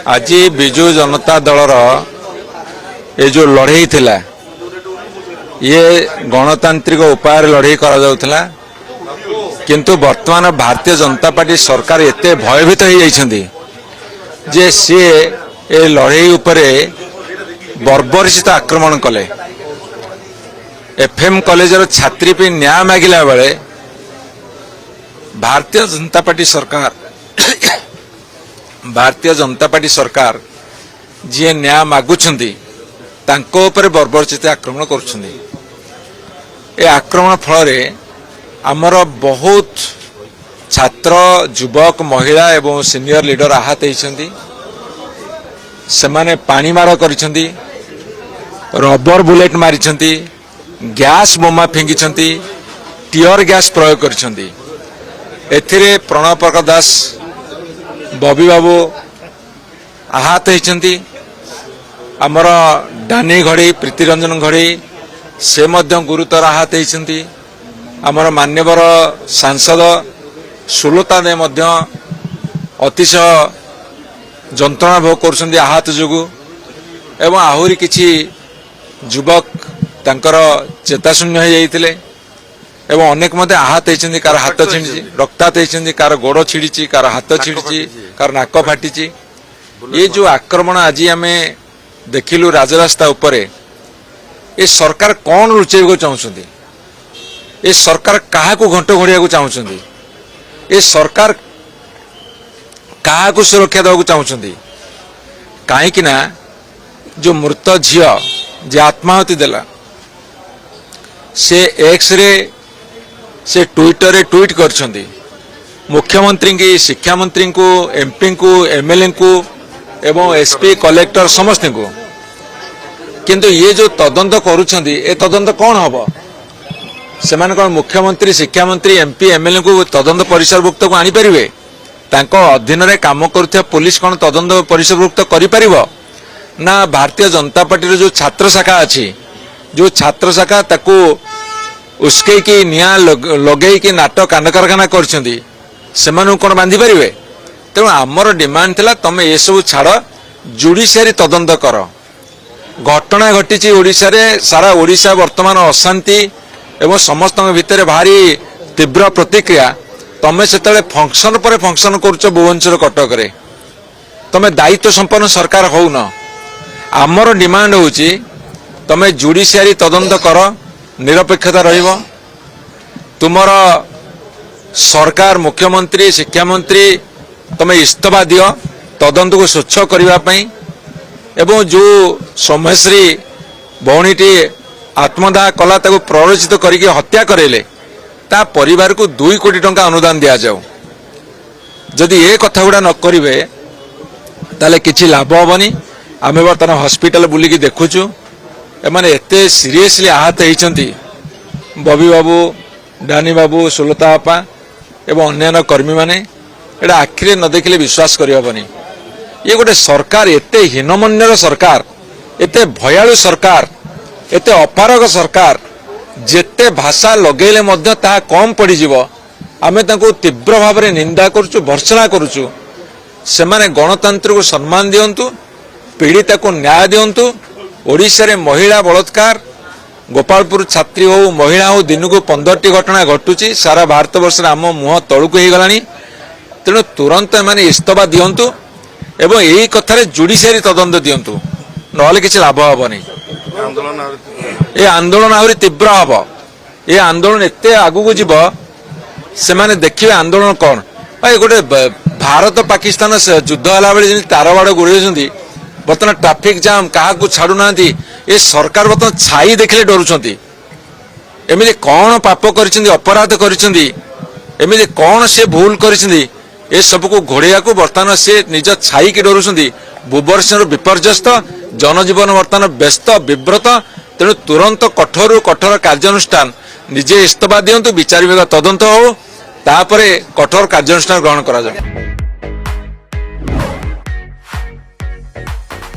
आज विजु जनता दलर ये जो लड़ई थिला ये गणतांत्रिक उपाय लड़ई करा जाउथला किंतु वर्तमान भारतीय जनता पार्टी सरकार एते भयभीत हो जाइछंदी जे सी ए लड़ई उपरे बर्बरचित आक्रमण कले। एफएम कॉलेजर छात्री पे न्याय मागिला बेले भारतीय जनता पार्टी सरकार जी न्याय मागुछंदी तांको ऊपर बर्बरचित आक्रमण करुछंदी। ए आक्रमण फल आमर बहुत छात्र युवक महिला एवं सीनियर लीडर आहत होइछंदी। सेमाने पानी मार करिछंदी, रबर बुलेट मारिछंती, गैस बोमा फिंगिछंती, टीयर गैस प्रयोग करिछंती। एथिरे प्रणव प्रकाश दास बबी बाबू आहत होइछंती। आमर डानी घड़ी प्रीति रंजन घड़ी से मध्य गुरुतर आहत होइछंती। आमर मान्यवर सांसद सुलता ने मध्य अतिशय जंत्रणा भोग कर आहत जोगु एवं आहुरी किछि युवक तांकर चेताशून्य हो जाइतिले एवं अनेक मध्य आहत होइछंती। कार हाथ छिड़ी रक्तात होइछंती, कार गोड़ छिड़ी, कार हाथ छिड़ी, कार नाक फाटी। ये जो आक्रमण आज आमे देखिलु राजरास्ता उपरे ये सरकार कौन लुचेब को चाहते? ये सरकार कहा को घंट घोड़िया को चाहते? ये सरकार कहा को सुरक्षा देवा चाहते? कहीं ना जो मृत झील जे आत्माहुति देला से एक्स रे से ट्विटर रे ट्वीट करछंदी मुख्यमंत्री की, शिक्षा मंत्री को, एमपी को, एमएलए को एवं एसपी कलेक्टर समस्त को। किंतु ये जो तदंत करुछंदी ए तदंत कौन हबो? सेमान कौन मुख्यमंत्री, शिक्षा मंत्री, एमपी, एमएलए को तदंत परिसरभुक्त को आनी परिवे? तांको अधीन रे काम करुथिया पुलिस कौन तदंत परिसरभुक्त करि परिबो? ना भारतीय जनता पार्टी जो छात्र शाखा अच्छी, जो छात्र शाखा ताकू उसके की निया लगे कि नाटक कांड कारखाना करछंदी सेमानु कोन बांधी परिवे? तेणु आमर डिमांड थिला तमे ये सब छाड़, जुडिशियरी तदंत कर। घटना घटी ओडिशा रे, सारा ओडिशा वर्तमान अशांति एवं समस्त भितर भारी तीव्र प्रतिक्रिया। तमे सेतले फंक्शन पर फंक्शन करूछ भुवनेश्वर कटक रे, तमे दायित्व संपन्न सरकार हो न। आमर डिमांड होची तमे जुडिशियरी तदंत कर, निरपेक्षता रहिबो। तुमर सरकार मुख्यमंत्री, शिक्षा मंत्री तमे इस्तफा दियो तदंत को स्वच्छ करबा पई। एवं जो सोमेश्वरी भौणीटी आत्मदाह कला ताको प्ररोचित करिके हत्या करेले ता परिवार को 2 कोटी टंका अनुदान दिया जाऊ। जदि ये कथा गुड़ा न करिवे ताले किछि लाभ होबनी। आमे बर्तमान हॉस्पिटल बुलिकी देखुछु एमाने एते सीरियसली आहत होइछंती। बबी बाबू, डानी बाबू, सुलता बापा एवं अन्य कर्मी माने एटा आखिरे न देखिले विश्वास करि होबनी। ये गोटे सरकार एते हीनमन्यर सरकार, एते भयालु सरकार, एते अपारग सरकार, जेते भाषा लगेले मध्य ता कम पड़ी जीवो। आमे तांको तीव्र भाव में निंदा करूछु, भर्त्सना करूछु। सेमाने गणतंत्र को सम्मान दियंतु, पीड़िता को न्याय दियंतु। ओडिशा रे महिला बलात्कार, गोपालपुर छात्री हो, महिला हो, दिन को 15टी घटना घटुची। सारा भारत वर्ष आम मुह तलुक हो गलानी। तेणु तुरंत एमाने इस्तफा दियंतु एवं यही कथार जुडिशियरी तदंत दियंतु, नहले किछि लाभ हबनी। ए आंदोलन आहरी तीव्र हम। ये आंदोलन एते आगु को जीव से माने देखिए आंदोलन कौन। भाई गोटे भारत पाकिस्तान युद्ध हला बेले जमी तार बाड़ गुड़े बर्तमान ट्राफिक जाम क्या छाड़ू ना। ये सरकार बर्तमान छाई देखले डरुंच। एमती कौन पाप कर अपराध करमती कौन से भूल कर सब को घोड़िया को बर्तमान से निज छाई की डरुंच। भुवनेश्वर विपर्यस्त, जनजीवन बर्तमान व्यस्त विव्रत। तेणु तुरंत कठोर कठोर कार्यानुष्ठान निजे इस्तफा दियंतु, विचार विभाग तदंत हो, तापरे कठोर कार्यानुष्ठान ग्रहण करा जाए।